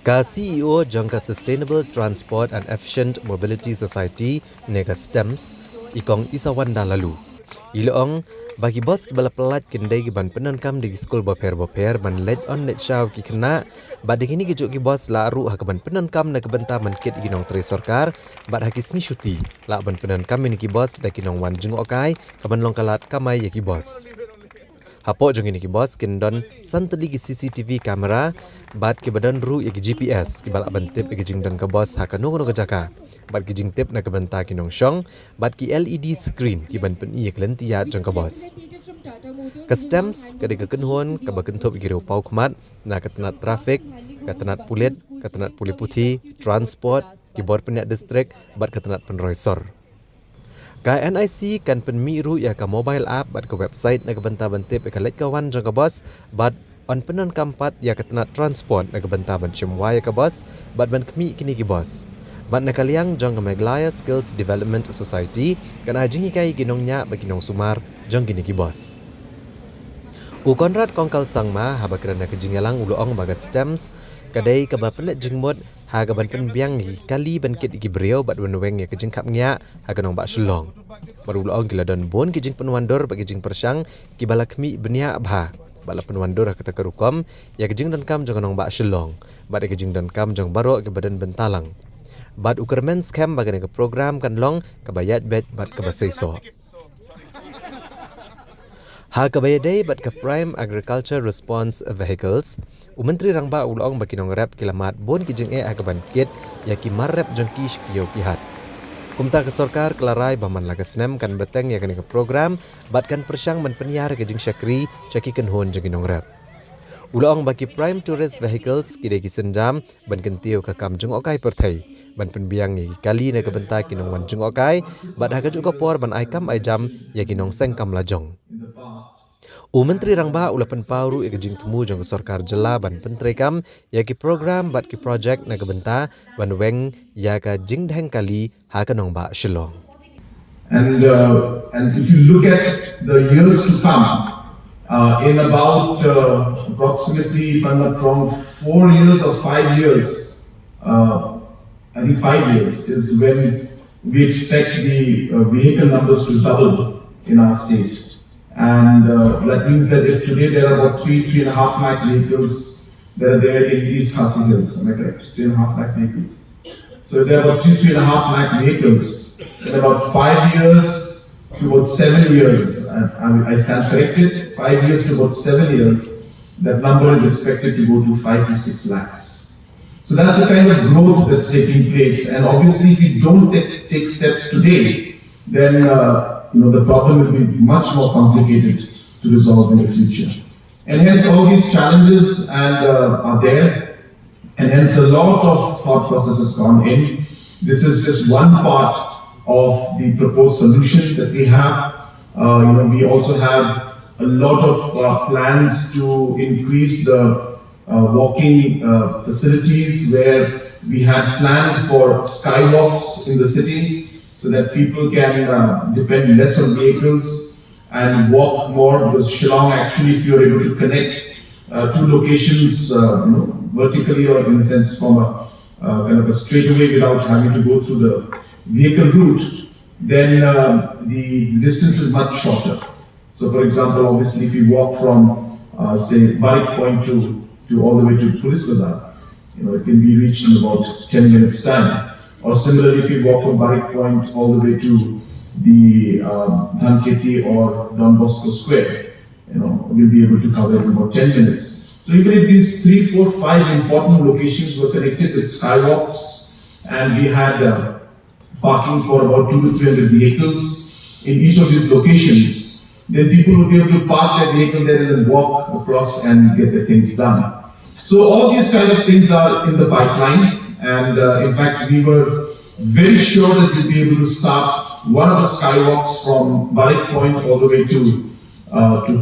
Ka CEO jangka Sustainable Transport and Efficient Mobility Society nega STEMS ikong isawan dah lalu. Ilong bagi bos kibala pelat kendai ban penankam di skul boper ban let on let shaw ki khynnah bad kini gijuk ki bos la ru ha ban penankam na kebenta man kit ginong tre sarkar bad hakisni syuti la ban penankam ni ki bos da kinong wan jung okai kaban long kalat kamai ya ki bos. Hapo jong ini ki bos kindon santali ki CCTV kamera bat ki badan ru ya ki GPS ki balak bantip ki jing dan ke bos ha kanong no jaka bat ki jing tip na ke benta ki nong syong bat ki LED screen ki ban pen iya kelentia jong ke bos. Customs kadi ke kenhon ke bakentup ki reu pau khmat na ketenat trafik ketenat pulit ketenat puli putih transport ki bor penyak distrik bat ketenat penroisor. Ka NIC kan penmiru ya ka mobile app bat ke website na kebenta bentip ka let kawan jang ka bos bat on penan kampat ya ka tenat transport na kebenta ban chimwa ya ka bos bat ban kemi kini ki bos bat na kaliang jang ka Meghalaya Skills Development Society kan ajingi kai ginongnya baginong sumar jang kini ki bos. U Conrad kongkal sangma haba kerana kejingalang uluong baga STEMS kadai ka bapelet jingmot ha ka ban penbiang hi kali ban kit ki brio bat wenweng ya kejing kap nya ha ka nong ba shulong baru uluong kila don bon kejing penwandor bagi jing persang ki balakmi benia abha bala penwandor ha kata kerukom ya kejing dan kam jong nong ba shulong bat kejing dan kam jong baro ke badan bentalang bat ukermen scam bagan ke program kan long ka bayat bet bat ke basaiso. Ha kabayadai bat ke Prime Agriculture Response Vehicles, Mentri rangbah ulong bakinong rep kilamat bon kijeng ha kaban kit ya ki marrep jengki shkiyo kihat. Kumta ke sorkar kelarai baman laga snem kan beteng ya kan ke program bat kan persyang man penyar kejeng syakri syaki kenhon jenginong rep. Ulong baki Prime Tourist Vehicles kidai ki senjam ban kentio ke kam jeng okai perthai ban penbiang ni kali na kebentai kinong wan jeng okai bat ha kajuk kopor ban aikam aijam ya kinong sengkam lajong. Mentri rangbah ulapan pauru ya kejing temu jong sorkar jela ban pentrekam ya ki program bat ki project na kebenta ban weng ya ka jing dheng kali ha kanong ba shilong. And if you look at the years to come, in about approximately, if I'm not wrong, 4 years or 5 years, I think 5 years is when we expect the vehicle numbers to double in our state. And that means that if today there are about 3.5 lakh vehicles that are there in East Khasi Hills, am I correct? 3.5 lakh vehicles. So if there are about 3.5 lakh vehicles, in about 5 years to about 7 years, I stand corrected, 5 years to about 7 years, that number is expected to go to 5 to 6 lakhs. So that's the kind of growth that's taking place. And obviously if we don't take steps today, then the problem will be much more complicated to resolve in the future. And hence all these challenges are there, and hence a lot of thought process has gone in. This is just one part of the proposed solution that we have. We also have a lot of plans to increase the walking facilities, where we had planned for skywalks in the city, so that people can depend less on vehicles and walk more, because Shillong actually, if you are able to connect two locations vertically or in a sense from a kind of a straightaway without having to go through the vehicle route, then the distance is much shorter. So for example, obviously if you walk from say Barik Point to all the way to Police Bazaar, it can be reached in about 10 minutes time. Or similarly, if you walk from Barik Point all the way to the Dhanketi or Don Bosco Square, we'll be able to cover it in about 10 minutes. So even if these 3, 4, 5 important locations were connected with skywalks, and we had parking for about 200 to 300 vehicles in each of these locations, then people would be able to park their vehicle there and then walk across and get their things done. So all these kind of things are in the pipeline. And in fact, we were very sure that we'd be able to start one of the skywalks from Barik Point all the way to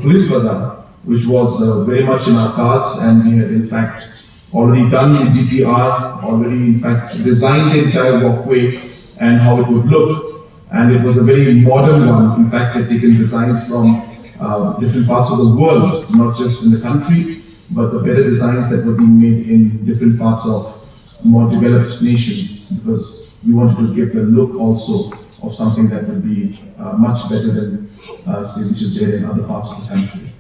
Police Bazaar, which was very much in our cards, and we had in fact already done the DPR, already in fact designed the entire walkway and how it would look. And it was a very modern one. In fact, they've taken designs from different parts of the world, not just in the country, but the better designs that were being made in different parts of more developed nations, because we wanted to give the look also of something that will be much better than say which is there in other parts of the country.